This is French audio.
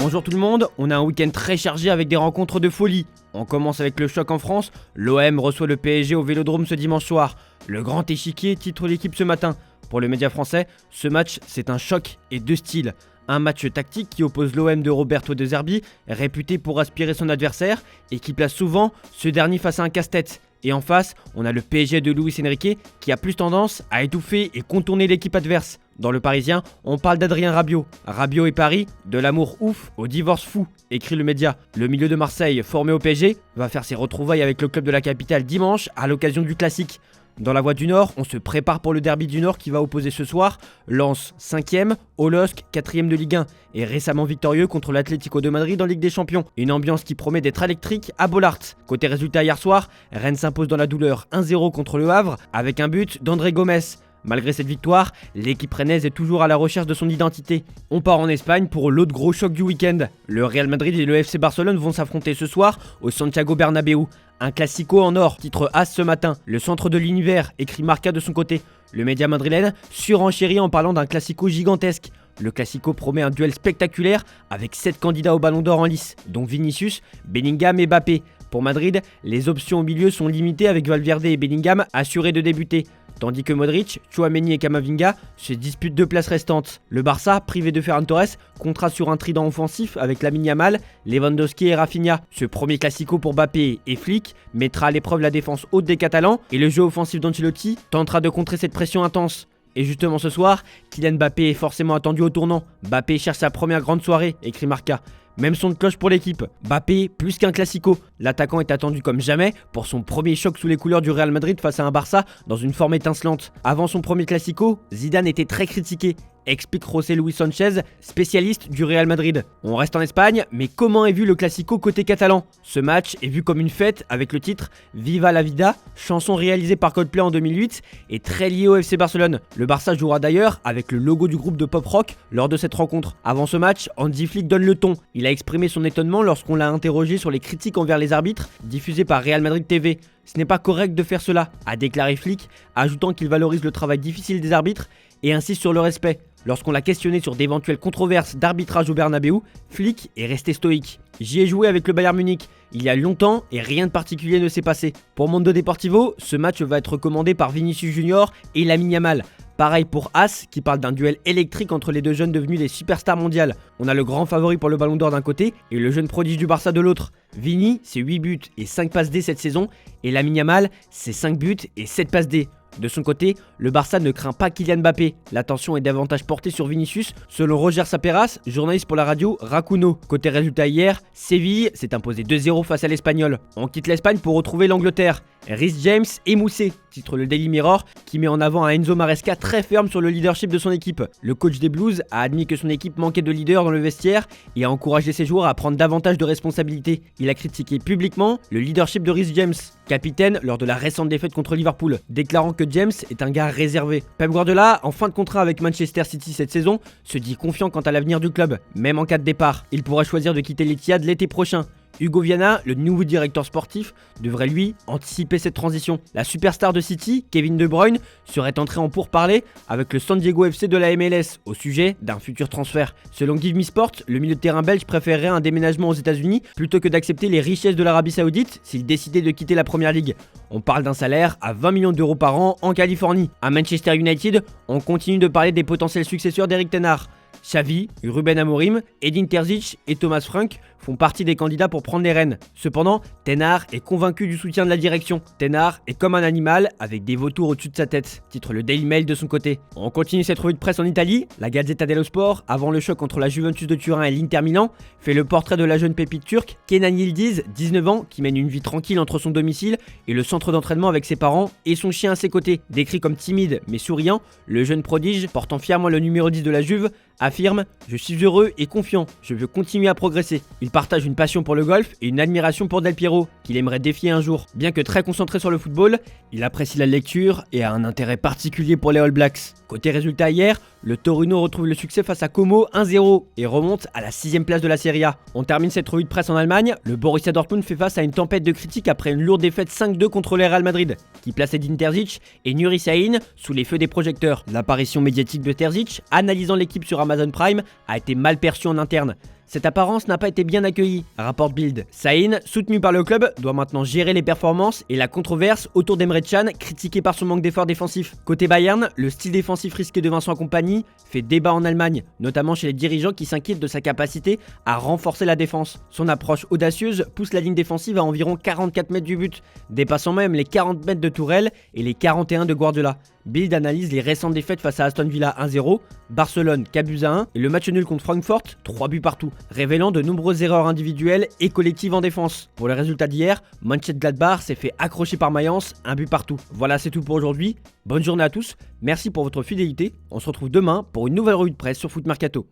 Bonjour tout le monde, on a un week-end très chargé avec des rencontres de folie. On commence avec le choc en France, l'OM reçoit le PSG au Vélodrome ce dimanche soir. Le grand échiquier titre l'équipe ce matin. Pour le média français, ce match c'est un choc et deux styles. Un match tactique qui oppose l'OM de Roberto De Zerbi, réputé pour aspirer son adversaire, et qui place souvent ce dernier face à un casse-tête. Et en face, on a le PSG de Luis Enrique qui a plus tendance à étouffer et contourner l'équipe adverse. Dans le Parisien, on parle d'Adrien Rabiot. Rabiot et Paris, de l'amour ouf au divorce fou, écrit le média. Le milieu de Marseille, formé au PSG, va faire ses retrouvailles avec le club de la capitale dimanche à l'occasion du classique. Dans la Voix du Nord, on se prépare pour le derby du Nord qui va opposer ce soir Lens 5e, au LOSC 4e de Ligue 1 et récemment victorieux contre l'Atlético de Madrid en Ligue des Champions. Une ambiance qui promet d'être électrique à Bollaert. Côté résultat hier soir, Rennes s'impose dans la douleur 1-0 contre le Havre avec un but d'André Gomes. Malgré cette victoire, l'équipe rennaise est toujours à la recherche de son identité. On part en Espagne pour l'autre gros choc du week-end. Le Real Madrid et le FC Barcelone vont s'affronter ce soir au Santiago Bernabéu. Un classico en or, titre As ce matin. Le centre de l'univers, écrit Marca de son côté. Le média madrilène surenchérit en parlant d'un classico gigantesque. Le classico promet un duel spectaculaire avec 7 candidats au Ballon d'Or en lice, dont Vinicius, Bellingham et Mbappé. Pour Madrid, les options au milieu sont limitées avec Valverde et Bellingham assurés de débuter. Tandis que Modric, Tchouaméni et Camavinga se disputent 2 places restantes. Le Barça, privé de Ferran Torres, comptera sur un trident offensif avec Lamine Yamal, Lewandowski et Rafinha. Ce premier classico pour Mbappé et Flick mettra à l'épreuve la défense haute des Catalans et le jeu offensif d'Ancelotti tentera de contrer cette pression intense. Et justement ce soir, Kylian Mbappé est forcément attendu au tournant. Mbappé cherche sa première grande soirée, écrit Marca. Même son de cloche pour l'équipe. Mbappé, plus qu'un classico. L'attaquant est attendu comme jamais pour son premier choc sous les couleurs du Real Madrid face à un Barça dans une forme étincelante. Avant son premier classico, Zidane était très critiqué, explique José Luis Sanchez, spécialiste du Real Madrid. On reste en Espagne, mais comment est vu le classico côté catalan? Ce match est vu comme une fête avec le titre Viva la Vida, chanson réalisée par Coldplay en 2008 et très liée au FC Barcelone. Le Barça jouera d'ailleurs avec le logo du groupe de pop rock lors de cette rencontre. Avant ce match, Hansi Flick donne le ton. Il a exprimé son étonnement lorsqu'on l'a interrogé sur les critiques envers les arbitres diffusées par Real Madrid TV. Ce n'est pas correct de faire cela, a déclaré Flick, ajoutant qu'il valorise le travail difficile des arbitres et insiste sur le respect. Lorsqu'on l'a questionné sur d'éventuelles controverses d'arbitrage au Bernabéu, Flick est resté stoïque. J'y ai joué avec le Bayern Munich il y a longtemps et rien de particulier ne s'est passé. Pour Mundo Deportivo, ce match va être commandé par Vinicius Junior et Lamine Yamal. Pareil pour As qui parle d'un duel électrique entre les deux jeunes devenus des superstars mondiales. On a le grand favori pour le Ballon d'Or d'un côté et le jeune prodige du Barça de l'autre. Vini, c'est 8 buts et 5 passes D cette saison et Lamine Yamal, c'est 5 buts et 7 passes D. De son côté, le Barça ne craint pas Kylian Mbappé. L'attention est davantage portée sur Vinicius, selon Roger Saperas, journaliste pour la radio Racuno. Côté résultat hier, Séville s'est imposé 2-0 face à l'Espagnol. On quitte l'Espagne pour retrouver l'Angleterre. Rhys James émoussé, titre le Daily Mirror, qui met en avant un Enzo Maresca très ferme sur le leadership de son équipe. Le coach des Blues a admis que son équipe manquait de leader dans le vestiaire et a encouragé ses joueurs à prendre davantage de responsabilités. Il a critiqué publiquement le leadership de Rhys James, capitaine lors de la récente défaite contre Liverpool, déclarant que James est un gars réservé. Pep Guardiola, en fin de contrat avec Manchester City cette saison, se dit confiant quant à l'avenir du club, même en cas de départ. Il pourra choisir de quitter l'Etihad l'été prochain. Hugo Viana, le nouveau directeur sportif, devrait lui anticiper cette transition. La superstar de City, Kevin De Bruyne, serait entré en pourparlers avec le San Diego FC de la MLS au sujet d'un futur transfert. Selon Give Me Sport, le milieu de terrain belge préférerait un déménagement aux États-Unis plutôt que d'accepter les richesses de l'Arabie Saoudite s'il décidait de quitter la Première Ligue. On parle d'un salaire à 20 millions d'euros par an en Californie. À Manchester United, on continue de parler des potentiels successeurs d'Eric Ten Hag. Xavi, Ruben Amorim, Edin Terzic et Thomas Frank font partie des candidats pour prendre les rênes. Cependant, Ten Hag est convaincu du soutien de la direction. Ten Hag est comme un animal avec des vautours au-dessus de sa tête, titre le Daily Mail de son côté. On continue cette revue de presse en Italie. La Gazzetta dello Sport, avant le choc entre la Juventus de Turin et l'Inter Milan, fait le portrait de la jeune pépite turque Kenan Yildiz, 19 ans, qui mène une vie tranquille entre son domicile et le centre d'entraînement avec ses parents et son chien à ses côtés. Décrit comme timide mais souriant, le jeune prodige, portant fièrement le numéro 10 de la Juve, affirme « Je suis heureux et confiant, je veux continuer à progresser ». Il partage une passion pour le golf et une admiration pour Del Piero, qu'il aimerait défier un jour. Bien que très concentré sur le football, il apprécie la lecture et a un intérêt particulier pour les All Blacks. Côté résultat hier, le Torino retrouve le succès face à Como 1-0 et remonte à la 6ème place de la Serie A. On termine cette revue de presse en Allemagne. Le Borussia Dortmund fait face à une tempête de critiques après une lourde défaite 5-2 contre le Real Madrid, qui place Edin Terzic et Nuri Sahin sous les feux des projecteurs. L'apparition médiatique de Terzic, analysant l'équipe sur Amazon Prime, a été mal perçue en interne. Cette apparence n'a pas été bien accueillie, rapporte Bild. Sahin, soutenu par le club, doit maintenant gérer les performances et la controverse autour d'Emre Can, critiqué par son manque d'efforts défensifs. Côté Bayern, le style défensif risqué de Vincent Kompany fait débat en Allemagne, notamment chez les dirigeants qui s'inquiètent de sa capacité à renforcer la défense. Son approche audacieuse pousse la ligne défensive à environ 44 mètres du but, dépassant même les 40 mètres de Tourelle et les 41 de Guardiola. Bild analyse les récentes défaites face à Aston Villa 1-0, Barcelone 4-1 et le match nul contre Francfort 3 buts partout, révélant de nombreuses erreurs individuelles et collectives en défense. Pour le résultat d'hier, Mönchengladbach s'est fait accrocher par Mayence, 1 but partout. Voilà, c'est tout pour aujourd'hui. Bonne journée à tous, merci pour votre fidélité. On se retrouve demain pour une nouvelle revue de presse sur Foot Mercato.